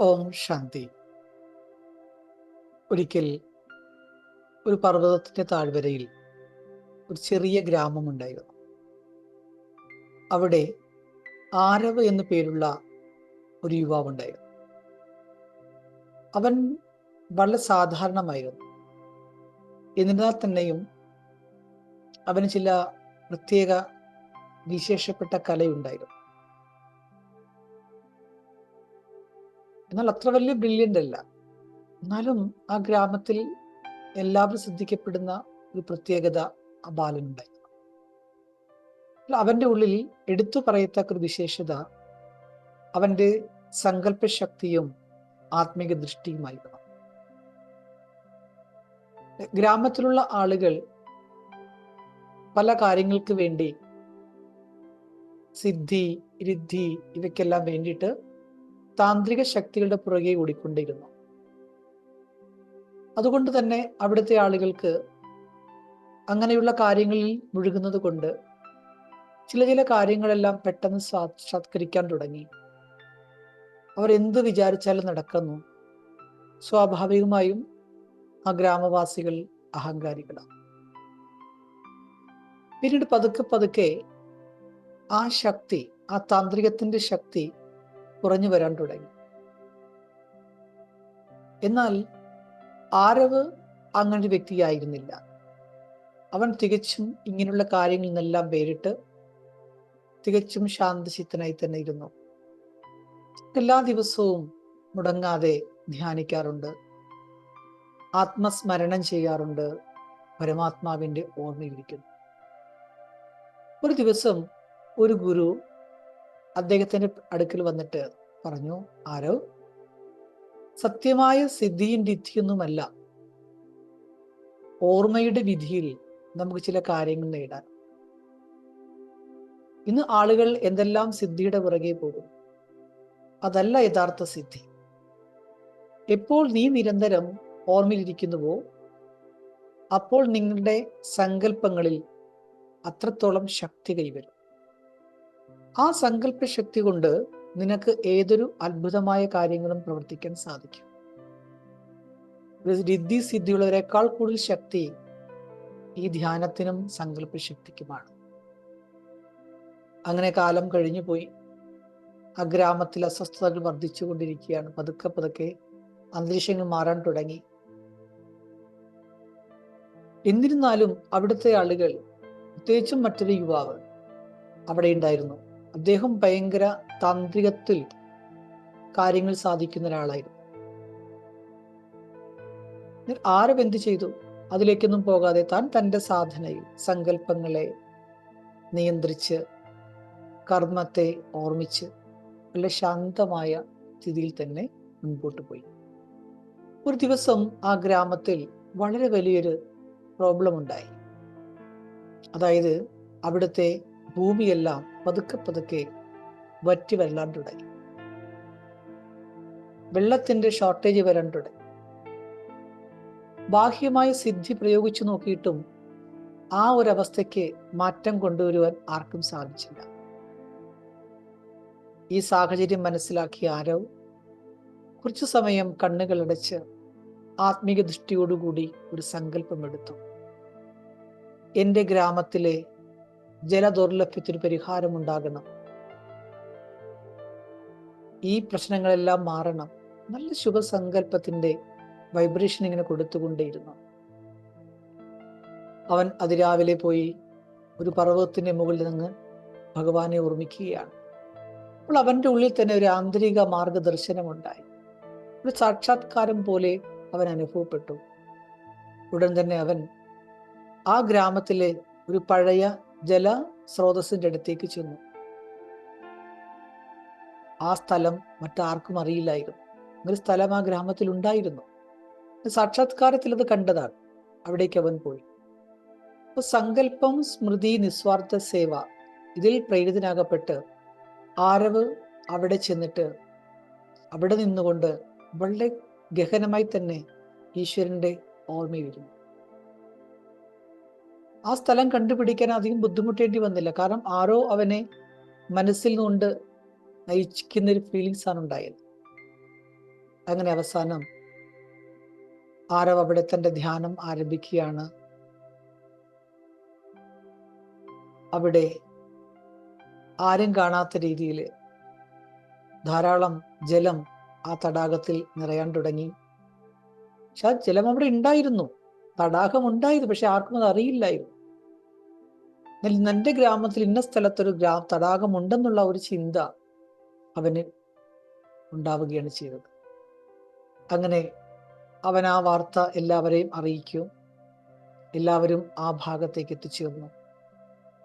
ഓം ശാന്തി. ഒരിക്കൽ ഒരു പർവ്വതത്തിന്റെ താഴ്വരയിൽ ഒരു ചെറിയ ഗ്രാമമുണ്ടായിരുന്നു. അവിടെ ആരവ് എന്നു പേരുള്ള ഒരു യുവാവുണ്ടായിരുന്നു. അവൻ വളരെ സാധാരണമായിരുന്നു. എന്നിരുന്നാൽ തന്നെയും അവന് ചില പ്രത്യേക വിശേഷപ്പെട്ട കലയുണ്ടായിരുന്നു. എന്നാൽ അത്ര വലിയ ബ്രില്യൻ്റ് അല്ല. എന്നാലും ആ ഗ്രാമത്തിൽ എല്ലാവരും ശ്രദ്ധിക്കപ്പെടുന്ന ഒരു പ്രത്യേകത ആ ബാലനുണ്ടായിരുന്നു. അവന്റെ ഉള്ളിൽ എടുത്തു പറയത്തക്ക ഒരു വിശേഷത അവന്റെ സങ്കല്പശക്തിയും ആത്മീക ദൃഷ്ടിയുമായിരുന്നു. ഗ്രാമത്തിലുള്ള ആളുകൾ പല കാര്യങ്ങൾക്ക് വേണ്ടി സിദ്ധി, രിദ്ധി ഇവയ്ക്കെല്ലാം വേണ്ടിയിട്ട് താന്ത്രിക ശക്തികളുടെ പുറകെ ഓടിക്കൊണ്ടിരുന്നു. അതുകൊണ്ട് തന്നെ അവിടുത്തെ ആളുകൾക്ക് അങ്ങനെയുള്ള കാര്യങ്ങളിൽ മുഴുകുന്നത് കൊണ്ട് ചില കാര്യങ്ങളെല്ലാം പെട്ടെന്ന് സാക്ഷാത്കരിക്കാൻ തുടങ്ങി. അവർ എന്ത് വിചാരിച്ചാലും നടക്കുന്നു. സ്വാഭാവികമായും ആ ഗ്രാമവാസികൾ അഹങ്കാരികളാണ്. പിന്നീട് പതുക്കെ ആ ശക്തി, ആ താന്ത്രികത്തിന്റെ ശക്തി കുറഞ്ഞു വരാൻ തുടങ്ങി. എന്നാൽ ആരവ് അങ്ങനൊരു വ്യക്തിയായിരുന്നില്ല. അവൻ തികച്ചും ഇങ്ങനെയുള്ള കാര്യങ്ങളിൽ നിന്നെല്ലാം വേറിട്ട് തികച്ചും ശാന്തചിത്തനായി തന്നെ ഇരുന്നു. എല്ലാ ദിവസവും മുടങ്ങാതെ ധ്യാനിക്കാറുണ്ട്, ആത്മസ്മരണം ചെയ്യാറുണ്ട്, പരമാത്മാവിന്റെ ഓർമ്മയിലിരിക്കുന്നു. ഒരു ദിവസം ഒരു ഗുരു അദ്ദേഹത്തിന്റെ അടുക്കൽ വന്നിട്ട് പറഞ്ഞു, ആരവ്, സത്യമായ സിദ്ധിയും രിദ്ധിയൊന്നുമല്ല, ഓർമ്മയുടെ വിധിയിൽ നമുക്ക് ചില കാര്യങ്ങൾ നേടാൻ. ഇന്ന് ആളുകൾ എന്തെല്ലാം സിദ്ധിയുടെ പുറകെ പോകും. അതല്ല യഥാർത്ഥ സിദ്ധി. എപ്പോൾ നീ നിരന്തരം ഓർമ്മയിലിരിക്കുന്നുവോ അപ്പോൾ നിങ്ങളുടെ സങ്കല്പങ്ങളിൽ അത്രത്തോളം ശക്തി കൈവരും. ആ സങ്കല്പ ശക്തി കൊണ്ട് നിനക്ക് ഏതൊരു അത്ഭുതമായ കാര്യങ്ങളും പ്രവർത്തിക്കാൻ സാധിക്കും. രിദ്ധി സിദ്ധിയുള്ളവരെക്കാൾ കൂടുതൽ ശക്തി ഈ ധ്യാനത്തിനും സങ്കല്പ ശക്തിക്കുമാണ്. അങ്ങനെ കാലം കഴിഞ്ഞു പോയി. ആ ഗ്രാമത്തിൽ അസ്വസ്ഥതകൾ വർദ്ധിച്ചുകൊണ്ടിരിക്കുകയാണ്. പതുക്കെ അന്തരീക്ഷങ്ങൾ മാറാൻ തുടങ്ങി. എന്നിരുന്നാലും അവിടുത്തെ ആളുകൾ, പ്രത്യേകിച്ചും മറ്റൊരു യുവാവ് അവിടെ ഉണ്ടായിരുന്നു. അദ്ദേഹം ഭയങ്കര താന്ത്രികത്തിൽ കാര്യങ്ങൾ സാധിക്കുന്ന ഒരാളായിരുന്നു. ആരും എന്ത് ചെയ്തു? അതിലേക്കൊന്നും പോകാതെ താൻ തൻ്റെ സാധനയിൽ സങ്കല്പങ്ങളെ നിയന്ത്രിച്ച് കർമ്മത്തെ ഓർമ്മിച്ച് വളരെ ശാന്തമായ സ്ഥിതിയിൽ തന്നെ മുൻപോട്ട് പോയി. ഒരു ദിവസം ആ ഗ്രാമത്തിൽ വളരെ വലിയൊരു പ്രോബ്ലം ഉണ്ടായി. അതായത് അവിടുത്തെ ഭൂമിയെല്ലാം പതുക്കെ വറ്റി വരലാൻ തുടങ്ങി. വെള്ളത്തിന്റെ ഷോർട്ടേജ് വരാൻ തുടങ്ങി. ബാഹ്യമായ സിദ്ധി പ്രയോഗിച്ചു നോക്കിയിട്ടും ആ ഒരു അവസ്ഥയ്ക്ക് മാറ്റം കൊണ്ടുവരുവാൻ ആർക്കും സാധിച്ചില്ല. ഈ സാഹചര്യം മനസ്സിലാക്കിയ ആരവ് കുറച്ചു സമയം കണ്ണുകളടച്ച് ആത്മീക ദൃഷ്ടിയോടുകൂടി ഒരു സങ്കല്പമെടുത്തു. എൻ്റെ ഗ്രാമത്തിലെ ജലദൗർലഭ്യത്തിന് പരിഹാരമുണ്ടാകണം, ഈ പ്രശ്നങ്ങളെല്ലാം മാറണം. നല്ല ശുഭസങ്കല്പത്തിന്റെ വൈബ്രേഷൻ ഇങ്ങനെ കൊടുത്തുകൊണ്ടേയിരുന്നു. അവൻ അതിരാവിലെ പോയി ഒരു പർവ്വതത്തിന്റെ മുകളിൽ നിന്ന് ഭഗവാനെ ഓർമ്മിക്കുകയാണ്. അപ്പോൾ അവന്റെ ഉള്ളിൽ തന്നെ ഒരു ആന്തരിക മാർഗദർശനമുണ്ടായി. ഒരു സാക്ഷാത്കാരം പോലെ അവൻ അനുഭവപ്പെട്ടു. ഉടൻ തന്നെ അവൻ ആ ഗ്രാമത്തിലെ ഒരു പഴയ ജല സ്രോതസ്സിന്റെ അടുത്തേക്ക് ചെന്നു. ആ സ്ഥലം മറ്റാർക്കും അറിയില്ലായിരുന്നു. ഒരു സ്ഥലം ആ ഗ്രാമത്തിൽ ഉണ്ടായിരുന്നു. സാക്ഷാത്കാരത്തിൽ അത് കണ്ടതാണ്. അവിടേക്ക് അവൻ പോയി. അപ്പൊ സങ്കല്പം, സ്മൃതി, നിസ്വാർത്ഥ സേവ, ഇതിൽ പ്രേരിതനാകപ്പെട്ട് ആരവ് അവിടെ ചെന്നിട്ട് അവിടെ നിന്നുകൊണ്ട് വളരെ ഗഹനമായി തന്നെ ഈശ്വരന്റെ ഓർമ്മയിരുന്നു. ആ സ്ഥലം കണ്ടുപിടിക്കാൻ അധികം ബുദ്ധിമുട്ടേണ്ടി വന്നില്ല. കാരണം ആരോ അവനെ മനസ്സിൽ നിന്നുകൊണ്ട് നയിക്കുന്ന ഒരു ഫീലിങ്സ് ആണ് ഉണ്ടായത്. അങ്ങനെ അവസാനം ആരവ് അവിടെ തന്റെ ധ്യാനം ആരംഭിക്കുകയാണ്. അവിടെ ആരും കാണാത്ത രീതിയിൽ ധാരാളം ജലം ആ തടാകത്തിൽ നിറയാൻ തുടങ്ങി. പക്ഷെ ആ ജലം അവിടെ ഉണ്ടായിരുന്നു, തടാകം ഉണ്ടായിരുന്നു, പക്ഷെ ആർക്കും അത് അറിയില്ലായിരുന്നു. എൻ്റെ ഗ്രാമത്തിൽ ഇന്ന സ്ഥലത്തൊരു തടാകം ഉണ്ടെന്നുള്ള ഒരു ചിന്ത അവന് ഉണ്ടാവുകയാണ് ചെയ്തത്. അങ്ങനെ അവൻ ആ വാർത്ത എല്ലാവരെയും അറിയിക്കും. എല്ലാവരും ആ ഭാഗത്തേക്ക് എത്തിച്ചേർന്നു.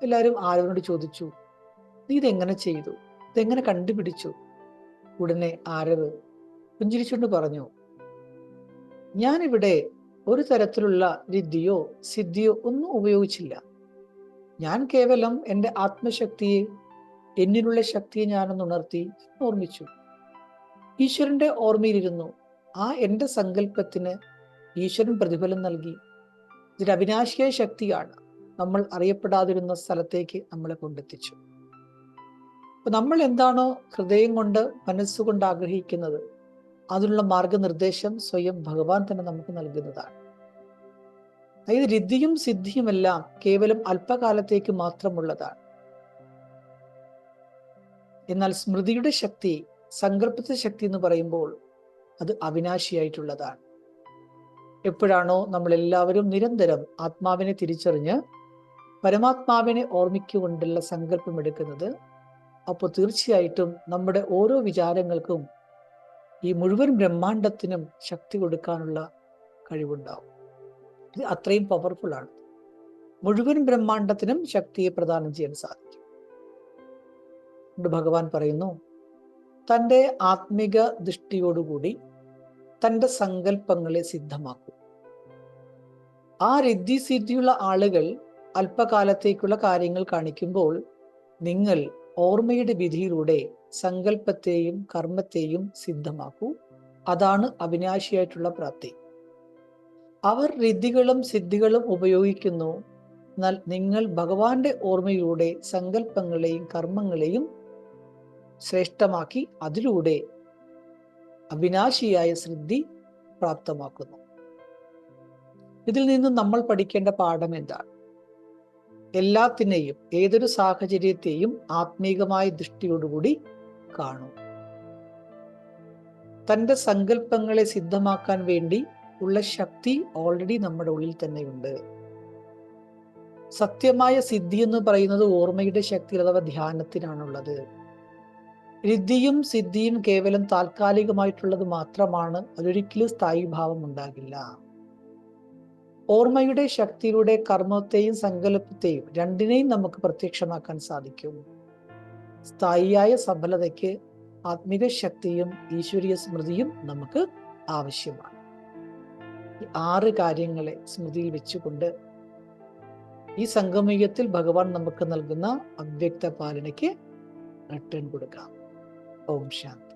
എല്ലാവരും ആരവനോട് ചോദിച്ചു, നീ ഇതെങ്ങനെ ചെയ്തു, ഇതെങ്ങനെ കണ്ടുപിടിച്ചു? ഉടനെ ആരവ് പുഞ്ചിരിച്ചുകൊണ്ട് പറഞ്ഞു, ഞാനിവിടെ ഒരു തരത്തിലുള്ള വിദ്യയോ സിദ്ധിയോ ഒന്നും ഉപയോഗിച്ചില്ല. ഞാൻ കേവലം എൻ്റെ ആത്മശക്തിയെ, എന്നിലുള്ള ശക്തിയെ ഞാനൊന്ന് ഉണർത്തി ഓർമ്മിച്ചു. ഈശ്വരന്റെ ഓർമ്മയിലിരുന്നു. ആ എൻ്റെ സങ്കല്പത്തിന് ഈശ്വരൻ പ്രതിഫലം നൽകി. ഇതൊരു അവിനാശിയായ ശക്തിയാണ് നമ്മൾ അറിയപ്പെടാതിരുന്ന സ്ഥലത്തേക്ക് നമ്മളെ കൊണ്ടെത്തിച്ചു. അപ്പൊ നമ്മൾ എന്താണോ ഹൃദയം കൊണ്ട് മനസ്സുകൊണ്ട് ആഗ്രഹിക്കുന്നത്, അതിനുള്ള മാർഗനിർദ്ദേശം സ്വയം ഭഗവാൻ തന്നെ നമുക്ക് നൽകുന്നതാണ്. അതായത് രിദ്ധിയും സിദ്ധിയുമെല്ലാം കേവലം അല്പകാലത്തേക്ക് മാത്രമുള്ളതാണ്. എന്നാൽ സ്മൃതിയുടെ ശക്തി, സങ്കല്പത്തെ ശക്തി എന്ന് പറയുമ്പോൾ അത് അവിനാശിയായിട്ടുള്ളതാണ്. എപ്പോഴാണോ നമ്മൾ എല്ലാവരും നിരന്തരം ആത്മാവിനെ തിരിച്ചറിഞ്ഞ് പരമാത്മാവിനെ ഓർമ്മിക്കുകൊണ്ടുള്ള സങ്കല്പം എടുക്കുന്നത്, അപ്പോൾ തീർച്ചയായിട്ടും നമ്മുടെ ഓരോ വിചാരങ്ങൾക്കും ഈ മുഴുവൻ ബ്രഹ്മാണ്ടത്തിനും ശക്തി കൊടുക്കാനുള്ള കഴിവുണ്ടാവും. ഇത് അത്രയും പവർഫുൾ ആണ്. മുഴുവൻ ബ്രഹ്മാണ്ടത്തിനും ശക്തിയെ പ്രദാനം ചെയ്യാൻ സാധിക്കും. ഭഗവാൻ പറയുന്നു, തൻ്റെ ആത്മിക ദൃഷ്ടിയോടുകൂടി തൻ്റെ സങ്കല്പങ്ങളെ സിദ്ധമാക്കും. ആ രിദ്ധി സിദ്ധിയുള്ള ആളുകൾ അല്പകാലത്തേക്കുള്ള കാര്യങ്ങൾ കാണിക്കുമ്പോൾ നിങ്ങൾ ഓർമ്മയുടെ വിധിയിലൂടെ സങ്കല്പത്തെയും കർമ്മത്തെയും സിദ്ധമാക്കൂ. അതാണ് അവിനാശിയായിട്ടുള്ള പ്രാപ്തി. അവർ രിദ്ധികളും സിദ്ധികളും ഉപയോഗിക്കുന്നു, എന്നാൽ നിങ്ങൾ ഭഗവാന്റെ ഓർമ്മയിലൂടെ സങ്കല്പങ്ങളെയും കർമ്മങ്ങളെയും ശ്രേഷ്ഠമാക്കി അതിലൂടെ അവിനാശിയായ സിദ്ധി പ്രാപ്തമാക്കുന്നു. ഇതിൽ നിന്നും നമ്മൾ പഠിക്കേണ്ട പാഠം എന്താണ്? എല്ലാത്തിനെയും, ഏതൊരു സാഹചര്യത്തെയും ആത്മീകമായ ദൃഷ്ടിയോടുകൂടി കാണൂ. തൻ്റെ സങ്കല്പങ്ങളെ സിദ്ധമാക്കാൻ വേണ്ടി ഉള്ള ശക്തി ഓൾറെഡി നമ്മുടെ ഉള്ളിൽ തന്നെയുണ്ട്. സത്യമായ സിദ്ധി എന്ന് പറയുന്നത് ഓർമ്മയുടെ ശക്തി അഥവാ ധ്യാനത്തിനാണുള്ളത്. രിദ്ധിയും സിദ്ധിയും കേവലം താൽക്കാലികമായിട്ടുള്ളത് മാത്രമാണ്. അതൊരിക്കലും സ്ഥായി ഭാവം ഉണ്ടാകില്ല. ഓർമ്മയുടെ ശക്തിയിലൂടെ കർമ്മത്തെയും സങ്കല്പത്തെയും രണ്ടിനെയും നമുക്ക് പ്രത്യക്ഷമാക്കാൻ സാധിക്കും. സ്ഥായിയായ സഫലതയ്ക്ക് ആത്മിക ശക്തിയും ഈശ്വരീയ സ്മൃതിയും നമുക്ക് ആവശ്യമാണ്. ഈ 6 കാര്യങ്ങളെ സ്മൃതിയിൽ വെച്ചുകൊണ്ട് ഈ സംഗമയുഗത്തിൽ ഭഗവാൻ നമുക്ക് നൽകുന്ന അവ്യക്ത പാലനയ്ക്ക് റിട്ടേൺ കൊടുക്കാം. ഓം ശാന്തി.